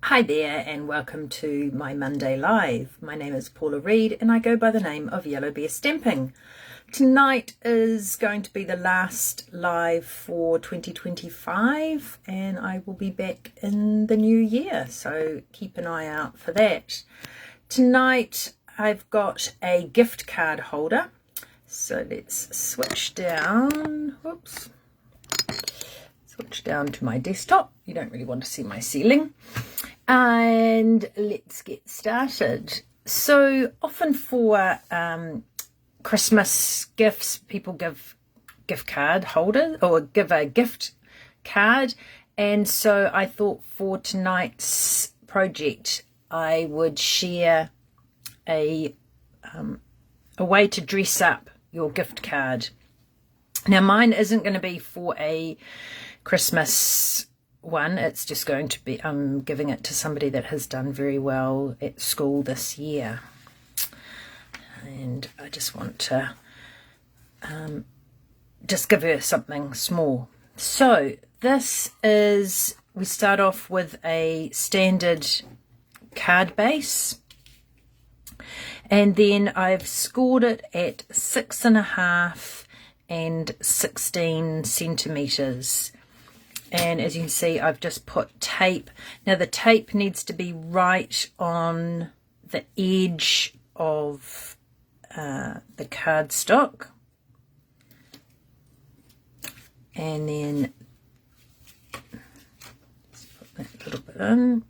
Hi there and welcome to my Monday Live. My name is Paula Reid and I go by the name of Yellow Bear Stamping. Tonight is going to be the last live for 2025 and I will be back in the new year, so keep an eye out for that. Tonight I've got a gift card holder, so let's switch down, switch down to my desktop. You don't really want to see my ceiling. And let's get started. So often for Christmas gifts, people give gift card holders or give a gift card. And so I thought for tonight's project, I would share a way to dress up your gift card. Now mine isn't going to be for a Christmas one, it's just going to be, I'm giving it to somebody that has done very well at school this year. And I just want to just give her something small. So this is, we start off with a standard card base. And then I've scored it at 6.5 and 16 centimetres. And as you can see, I've just put tape. Now the tape needs to be right on the edge of the cardstock. And then let's put that a little bit in.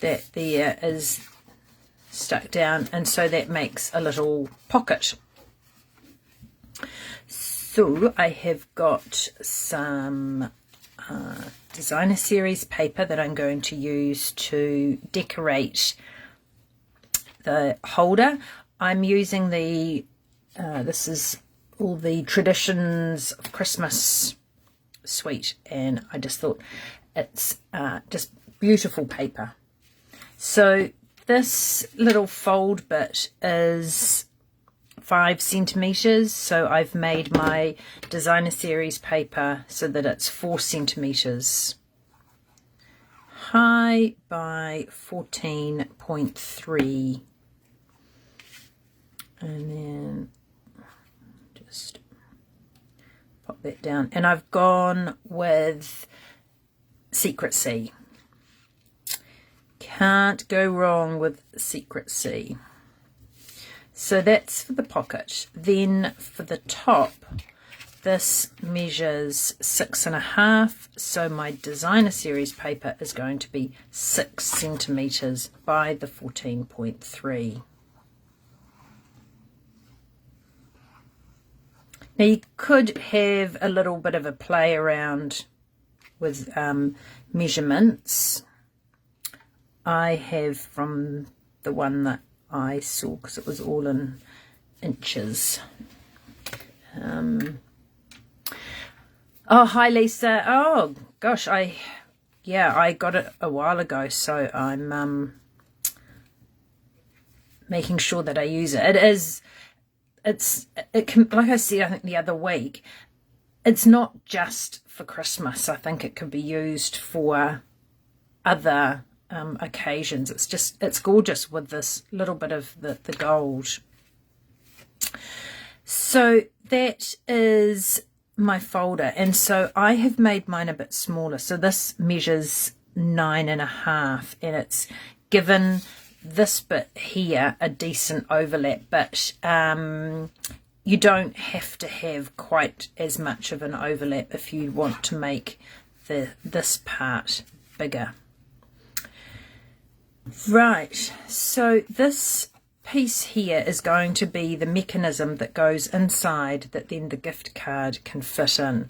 That there is stuck down, and so that makes a little pocket. So I have got some designer series paper that I'm going to use to decorate the holder. I'm using the, this is all the Traditions of Christmas suite, and I just thought it's just beautiful paper. So this little fold bit is 5 centimetres, so I've made my designer series paper so that it's 4 centimetres high by 14.3, and then just pop that down. And I've gone with Secrecy. Can't go wrong with Secrecy. So that's for the pocket. Then for the top, this measures 6.5. So my designer series paper is going to be 6 centimetres by the 14.3. Now you could have a little bit of a play around with measurements. I have from the one that I saw, because it was all in inches. Oh, hi Lisa. Oh gosh, I got it a while ago, so I'm making sure that I use it. It can, like I said I think the other week, it's not just for Christmas. I think it could be used for other occasions. It's gorgeous with this little bit of the gold. So that is my folder, and so I have made mine a bit smaller. So this measures 9.5, and it's given this bit here a decent overlap, but you don't have to have quite as much of an overlap if you want to make this part bigger. Right, so this piece here is going to be the mechanism that goes inside that then the gift card can fit in.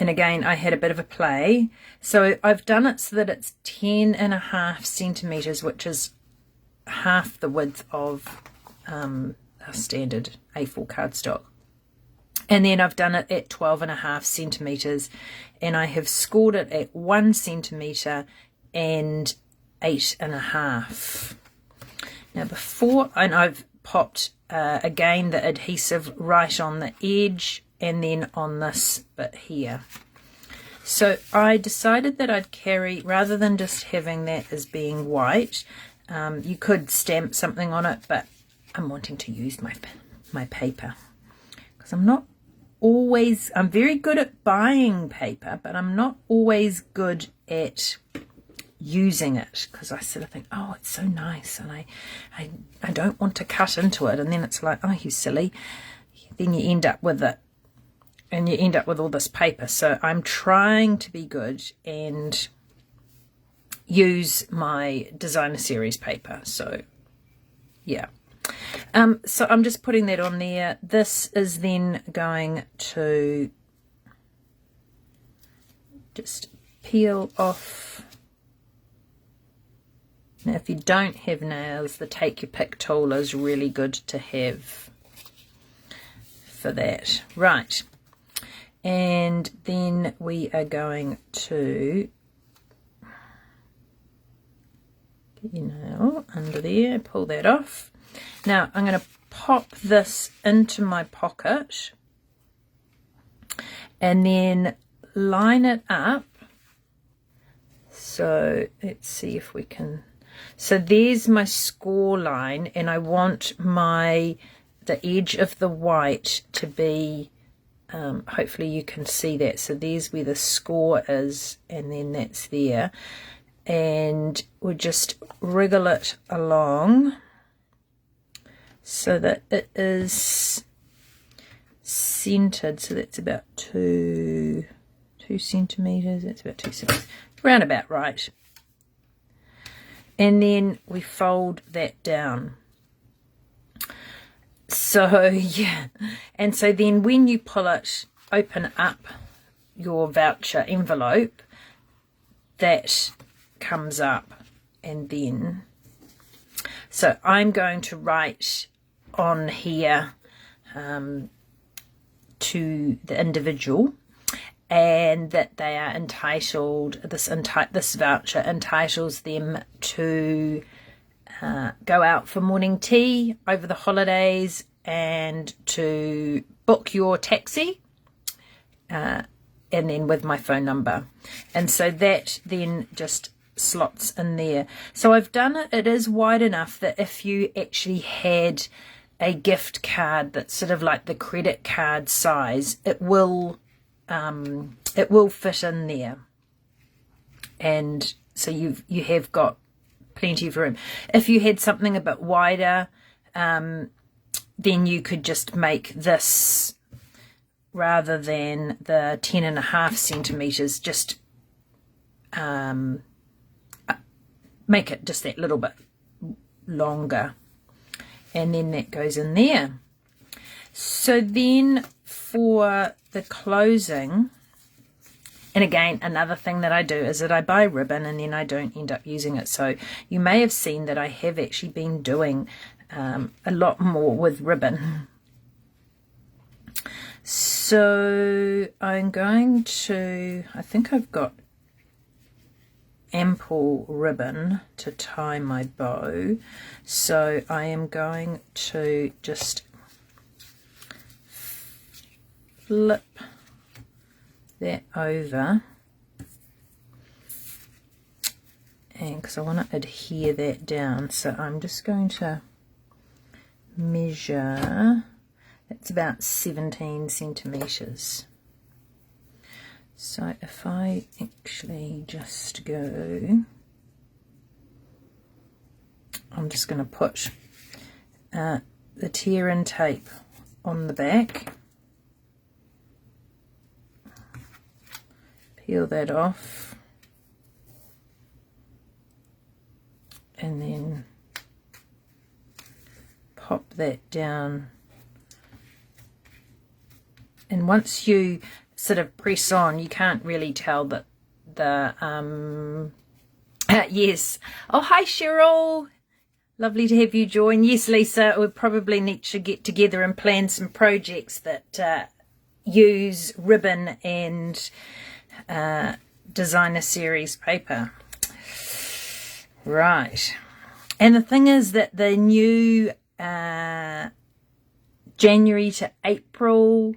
And again, I had a bit of a play. So I've done it so that it's 10.5 centimetres, which is half the width of a standard A4 cardstock. And then I've done it at 12.5 centimetres, and I have scored it at 1 centimetre and 8.5. Now and I've popped again the adhesive right on the edge and then on this bit here. So I decided that I'd carry, rather than just having that as being white, you could stamp something on it, but I'm wanting to use my paper, because I'm very good at buying paper, but I'm not always good at using it, because I sort of think, oh, it's so nice, and I don't want to cut into it, and then it's like, oh, you silly. Then you end up with it, and you end up with all this paper. So I'm trying to be good and use my designer series paper. So yeah. So I'm just putting that on there. This is then going to just peel off. Now, if you don't have nails, the Take Your Pick tool is really good to have for that. Right. And then we are going to get your nail under there, pull that off. Now I'm going to pop this into my pocket and then line it up. So let's see if we can. So there's my score line, and I want the edge of the white to be, hopefully you can see that. So there's where the score is, and then that's there. And we'll just wriggle it along so that it is centered. So that's about 2 centimeters. That's about 2 centimeters. Round about right. And then we fold that down. So yeah, and so then when you pull it, open up your voucher envelope, that comes up. And then, so I'm going to write on here to the individual, and that they are entitled, this voucher entitles them to go out for morning tea over the holidays and to book your taxi, and then with my phone number. And so that then just slots in there. So I've done it, it is wide enough that if you actually had a gift card that's sort of like the credit card size, it will fit in there. And so you have got plenty of room. If you had something a bit wider, then you could just make this, rather than the 10.5 centimeters, just make it just that little bit longer, and then that goes in there. So then for the closing, and again, another thing that I do is that I buy ribbon and then I don't end up using it. So you may have seen that I have actually been doing a lot more with ribbon. So I'm going to, I think I've got ample ribbon to tie my bow. So I am going to just flip that over, and because I want to adhere that down, so I'm just going to measure. It's about 17 centimeters. So if I actually just go, I'm just going to put the tear-in tape on the back, peel that off, and then pop that down. And once you sort of press on, you can't really tell that the yes. Oh, hi Cheryl, lovely to have you join. Yes, Lisa, we probably need to get together and plan some projects that use ribbon and designer series paper. Right. And the thing is that the new January to April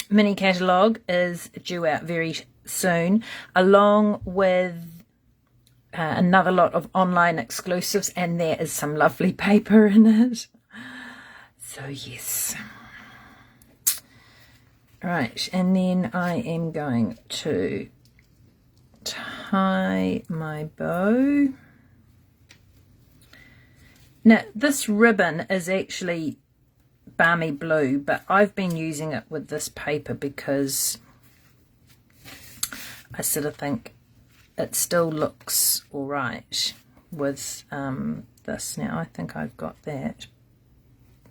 mini catalogue is due out very soon, along with another lot of online exclusives, and there is some lovely paper in it. So yes. Right, and then I am going to tie my bow. Now, this ribbon is actually balmy blue, but I've been using it with this paper because I sort of think it still looks all right with this. Now, I think I've got that.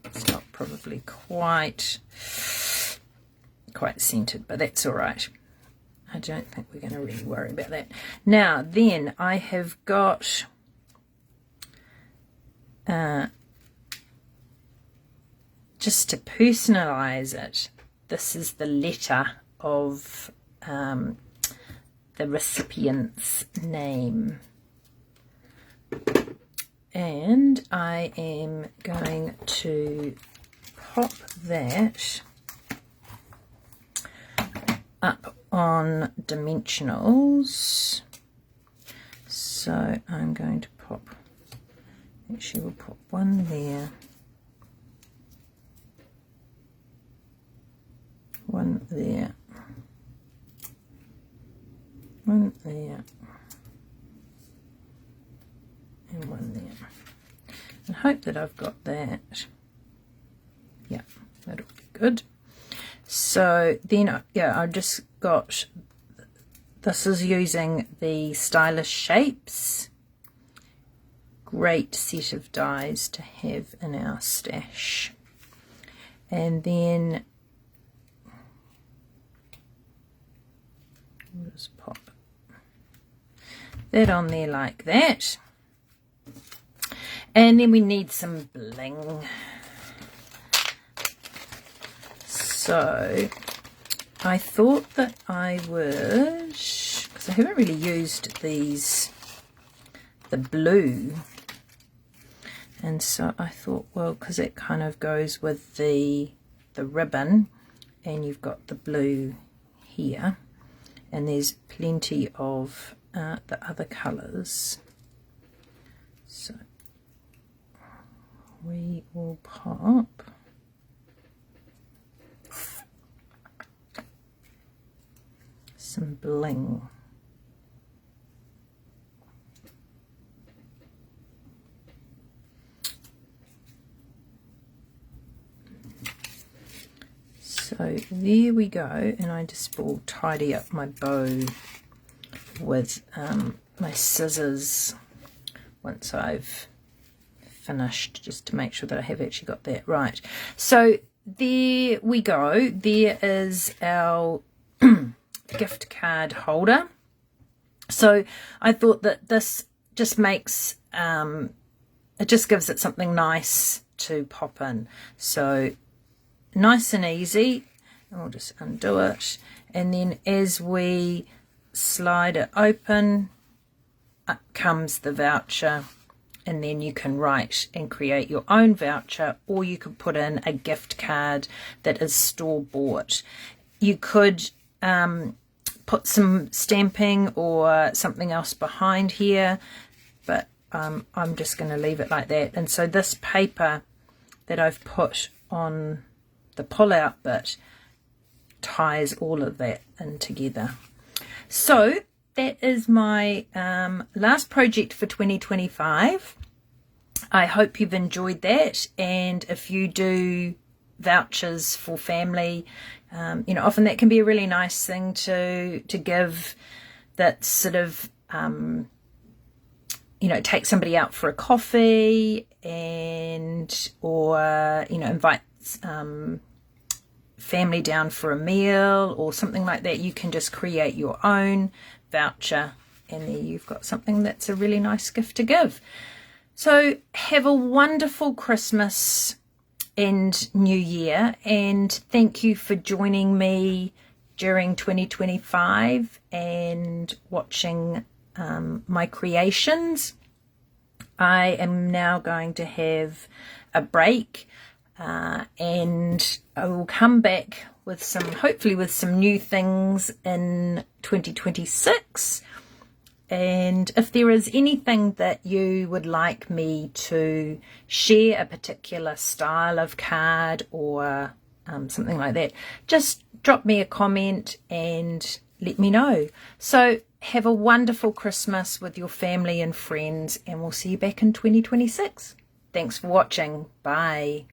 It's not probably quite centered, but that's all right. I don't think we're going to really worry about that. Now, then I have got just to personalize it, this is the letter of the recipient's name, and I am going to pop that up on dimensionals. So I'm going to pop, actually we'll put one there, one there, one there, and one there, and hope that I've got that. Yeah, that'll be good. So then, yeah, I just got, this is using the Stylish Shapes. Great set of dies to have in our stash. And then we'll just pop that on there like that. And then we need some bling. So I thought that I would, because I haven't really used these, the blue, and so I thought, well, because it kind of goes with the ribbon, and you've got the blue here, and there's plenty of the other colours, so we will pop some bling. So there we go, and I just will tidy up my bow with my scissors once I've finished, just to make sure that I have actually got that right. So there we go. There is our gift card holder. So I thought that this just makes it just gives it something nice to pop in. So nice and easy. I'll just undo it, and then as we slide it open, up comes the voucher, and then you can write and create your own voucher, or you could put in a gift card that is store-bought. You could put some stamping or something else behind here, but I'm just going to leave it like that. And so this paper that I've put on the pull-out bit ties all of that in together. So that is my last project for 2025. I hope you've enjoyed that, and if you do vouchers for family, you know, often that can be a really nice thing to give, that sort of you know, take somebody out for a coffee, and or you know, invite family down for a meal or something like that. You can just create your own voucher, and there you've got something that's a really nice gift to give. So have a wonderful Christmas and New Year, and thank you for joining me during 2025 and watching my creations. I am now going to have a break, and I will come back with hopefully with some new things in 2026. And if there is anything that you would like me to share, a particular style of card or something like that, just drop me a comment and let me know. So have a wonderful Christmas with your family and friends, and we'll see you back in 2026. Thanks for watching. Bye.